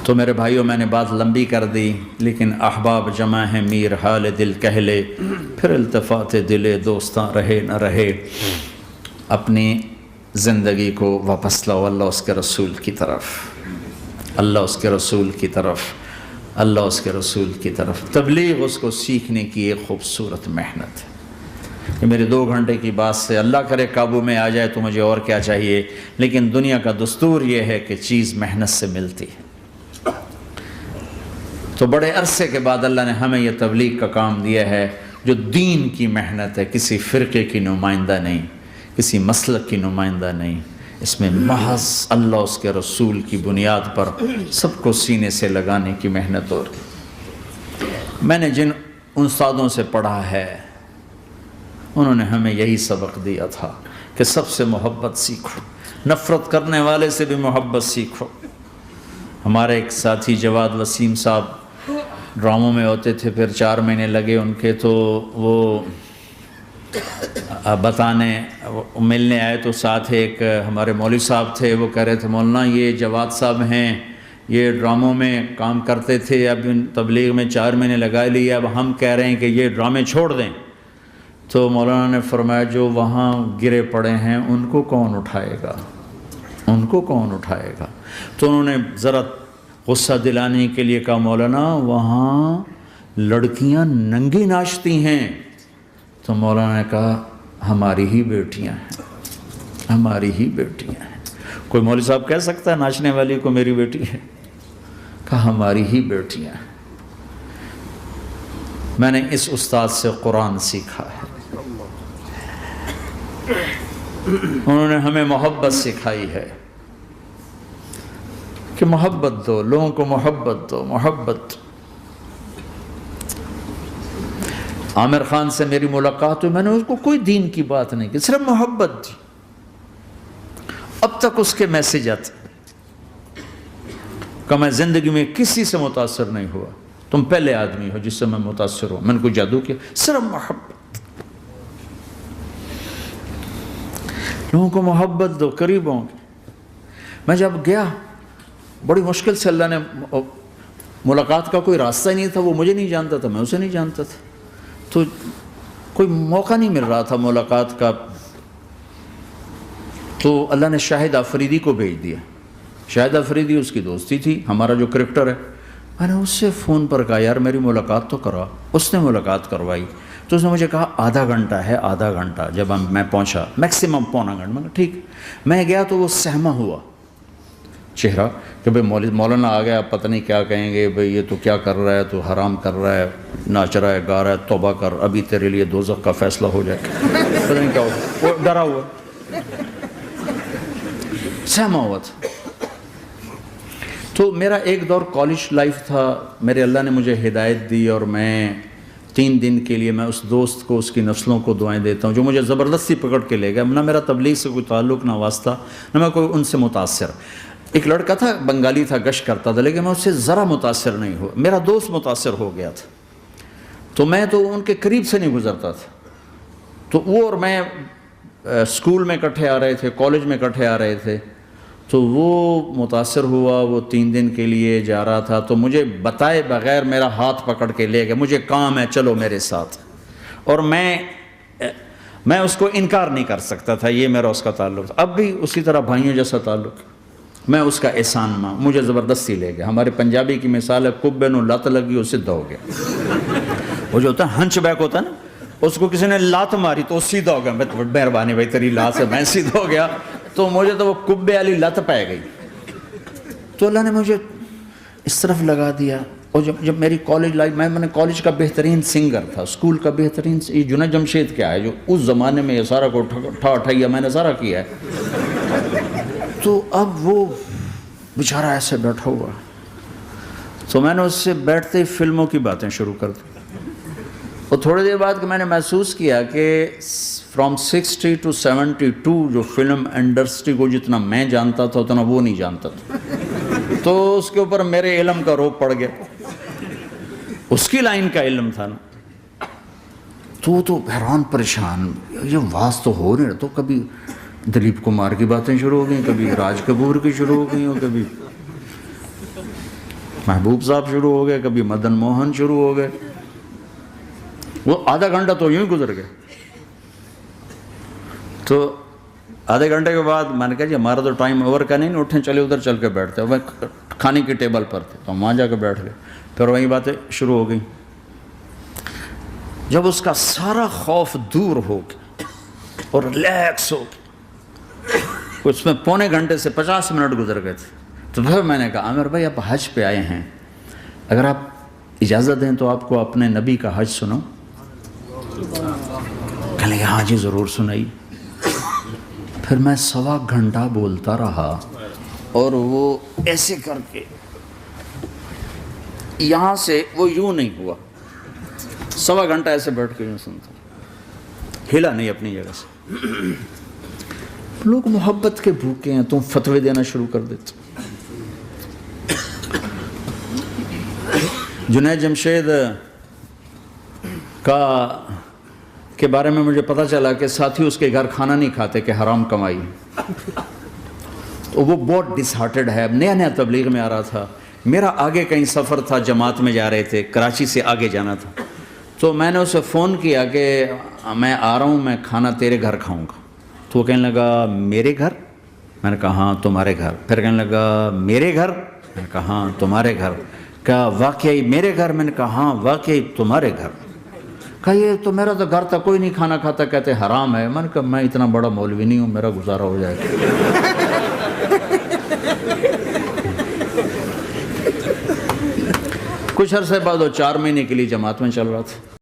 تو میرے بھائیوں میں نے بات لمبی کر دی، لیکن احباب جمع ہیں میر حال دل کہہ لے، پھر التفات دل دوستاں رہے نہ رہے۔ اپنی زندگی کو واپس لاؤ اللہ اس کے رسول کی طرف، اللہ اس کے رسول کی طرف، اللہ اس کے رسول کی طرف۔ تبلیغ اس کو سیکھنے کی ایک خوبصورت محنت ہے کہ میرے 2 گھنٹے کی بات سے اللہ کرے قابو میں آ جائے تو مجھے اور کیا چاہیے، لیکن دنیا کا دستور یہ ہے کہ چیز محنت سے ملتی ہے۔ تو بڑے عرصے کے بعد اللہ نے ہمیں یہ تبلیغ کا کام دیا ہے جو دین کی محنت ہے، کسی فرقے کی نمائندہ نہیں، کسی مسلک کی نمائندہ نہیں، اس میں محض اللہ اس کے رسول کی بنیاد پر سب کو سینے سے لگانے کی محنت ہو رہی۔ میں نے جن استادوں سے پڑھا ہے انہوں نے ہمیں یہی سبق دیا تھا کہ سب سے محبت سیکھو، نفرت کرنے والے سے بھی محبت سیکھو۔ ہمارے ایک ساتھی جواد وسیم صاحب ڈراموں میں ہوتے تھے، پھر 4 مہینے لگے ان کے، تو وہ بتانے ملنے آئے تو ساتھ ایک ہمارے مولوی صاحب تھے، وہ کہہ رہے تھے مولانا یہ جواد صاحب ہیں، یہ ڈراموں میں کام کرتے تھے، اب ان تبلیغ میں 4 مہینے لگا لیے، اب ہم کہہ رہے ہیں کہ یہ ڈرامے چھوڑ دیں۔ تو مولانا نے فرمایا جو وہاں گرے پڑے ہیں ان کو کون اٹھائے گا، ان کو کون اٹھائے گا؟ تو انہوں نے ذرا غصہ دلانے کے لیے کہا مولانا وہاں لڑکیاں ننگی ناچتی ہیں۔ تو مولانا نے کہا ہماری ہی بیٹیاں ہیں، ہماری ہی بیٹیاں ہیں۔ کوئی مولوی صاحب کہہ سکتا ہے ناچنے والی کو میری بیٹی ہے؟ کہا ہماری ہی بیٹیاں ہیں۔ میں نے اس استاد سے قرآن سیکھا ہے، انہوں نے ہمیں محبت سکھائی ہے کہ محبت دو، لوگوں کو محبت دو، محبت۔ عامر خان سے میری ملاقات ہوئی، میں نے اس کو کوئی دین کی بات نہیں کی، صرف محبت دی۔ اب تک اس کے میسیج آتے کہ میں زندگی میں کسی سے متاثر نہیں ہوا، تم پہلے آدمی ہو جس سے میں متاثر ہوں، میں نے کوئی جادو کیا، صرف محبت۔ لوگوں کو محبت دو، قریب ہوں گے۔ میں جب گیا بڑی مشکل سے اللہ نے، ملاقات کا کوئی راستہ ہی نہیں تھا، وہ مجھے نہیں جانتا تھا، میں اسے نہیں جانتا تھا، تو کوئی موقع نہیں مل رہا تھا ملاقات کا۔ تو اللہ نے شاہد آفریدی کو بھیج دیا۔ شاہد آفریدی اس کی دوستی تھی، ہمارا جو کرکٹر ہے۔ میں نے اس سے فون پر کہا یار میری ملاقات تو کرا، اس نے ملاقات کروائی۔ تو اس نے مجھے کہا آدھا گھنٹہ ہے، آدھا گھنٹہ۔ جب میں پہنچا میکسیمم پونا گھنٹہ، میں کہا ٹھیک۔ میں گیا تو وہ سہما ہوا چہرہ کہ بھئی مولانا آ گیا، پتہ نہیں کیا کہیں گے، بھئی یہ تو کیا کر رہا ہے، تو حرام کر رہا ہے، ناچ رہا ہے، گا رہا ہے، توبہ کر، ابھی تیرے لیے دوزخ کا فیصلہ ہو جائے، پتہ نہیں کیا ہو، وہ ڈرا ہوا سہما ہوا تھا۔ تو میرا ایک دور کالج لائف تھا، میرے اللہ نے مجھے ہدایت دی، اور میں 3 دن کے لیے میں اس دوست کو، اس کی نسلوں کو دعائیں دیتا ہوں جو مجھے زبردستی پکڑ کے لے گیا، نہ میرا تبلیغ سے کوئی تعلق، نہ واسطہ، نہ میں کوئی ان سے متاثر۔ ایک لڑکا تھا، بنگالی تھا، گشت کرتا تھا، لیکن میں اس سے ذرا متاثر نہیں ہوا، میرا دوست متاثر ہو گیا تھا۔ تو میں تو ان کے قریب سے نہیں گزرتا تھا، تو وہ اور میں اسکول میں اکٹھے آ رہے تھے، کالج میں اکٹھے آ رہے تھے۔ تو وہ متاثر ہوا، وہ 3 دن کے لیے جا رہا تھا، تو مجھے بتائے بغیر میرا ہاتھ پکڑ کے لے گیا، مجھے کام ہے چلو میرے ساتھ، اور میں اس کو انکار نہیں کر سکتا تھا، یہ میرا اس کا تعلق تھا، اب بھی اسی طرح بھائیوں جیسا تعلق۔ میں اس کا احسان ماں، مجھے زبردستی لے گیا۔ ہمارے پنجابی کی مثال ہے، کبے نو لت لگی وہ سیدھا ہو گیا۔ وہ جو ہوتا ہے ہنچ بیک ہوتا ہے نا، اس کو کسی نے لات ماری تو سیدھا ہو گیا، مہربانی بھائی تیری لات سے میں سیدھا ہو گیا، تو مجھے تو وہ کبے والی لت پہ گئی۔ تو اللہ نے مجھے اس طرف لگا دیا۔ اور جب میری کالج لائف، میں نے کالج کا بہترین سنگر تھا، اسکول کا بہترین، یہ جنید جمشید کیا ہے جو اس زمانے میں یہ سارا کو ٹھا میں نے سارا کیا ہے۔ تو اب وہ بیچارہ ایسے بیٹھا ہوا، تو میں نے اس سے بیٹھتے ہی فلموں کی باتیں شروع کر دی۔ اور تھوڑی دیر بعد کہ میں نے محسوس کیا کہ فرام 60 to 72 جو فلم انڈسٹری کو جتنا میں جانتا تھا اتنا وہ نہیں جانتا تھا، تو اس کے اوپر میرے علم کا روپ پڑ گیا، اس کی لائن کا علم تھا نا۔ تو حیران پریشان، یہ واز تو ہو نہیں رہا، تو کبھی دلیپ کمار کی باتیں شروع ہو گئیں، کبھی راج کپور کی شروع ہو گئیں، اور کبھی محبوب صاحب شروع ہو گئے, کبھی مدن موہن شروع ہو گئے. وہ آدھا گھنٹہ تو یوں ہی گزر گیا. تو آدھے گھنٹے کے بعد میں نے کہا جی ہمارا تو ٹائم اوور کا نہیں, اٹھیں چلے ادھر چل کے بیٹھتے. وہ کھانے کی ٹیبل پر تھے تو ہم وہاں جا کے بیٹھ گئے. پھر وہی باتیں شروع ہو گئیں. جب اس کا سارا خوف دور ہو گیا اور ریلیکس ہو گیا, اس میں پونے گھنٹے سے 50 منٹ گزر گئے تھے. تو پھر میں نے کہا عامر بھائی آپ حج پہ آئے ہیں, اگر آپ اجازت دیں تو آپ کو اپنے نبی کا حج سنو. کہنے لگے ہاں جی ضرور سنائی. پھر میں 1.25 گھنٹہ بولتا رہا اور وہ ایسے کر کے یہاں سے وہ یوں نہیں ہوا, 1.25 گھنٹہ ایسے بیٹھ کے یوں سنتا, ہلا نہیں اپنی جگہ سے. لوگ محبت کے بھوکے ہیں, تم فتوے دینا شروع کر دیتے. جنید جمشید کے بارے میں مجھے پتہ چلا کہ ساتھی اس کے گھر کھانا نہیں کھاتے کہ حرام کمائی. تو وہ بہت ڈس ہارٹڈ ہے, نیا نیا تبلیغ میں آ رہا تھا. میرا آگے کہیں سفر تھا, جماعت میں جا رہے تھے, کراچی سے آگے جانا تھا. تو میں نے اسے فون کیا کہ میں آ رہا ہوں, میں کھانا تیرے گھر کھاؤں گا. تو وہ کہنے لگا میرے گھر؟ میں نے کہا ہاں تمہارے گھر. پھر کہنے لگا میرے گھر؟ میں نے کہا ہاں تمہارے گھر. کہا واقعی میرے گھر؟ میں نے کہا ہاں واقعی تمہارے گھر. کہا یہ تو میرا تو گھر تھا, کوئی نہیں کھانا کھاتا, کہتے حرام ہے. میں نے کہا میں اتنا بڑا مولوی نہیں ہوں, میرا گزارا ہو جائے گا. کچھ عرصے بعد وہ 4 مہینے کے لیے جماعت میں چل رہا تھا.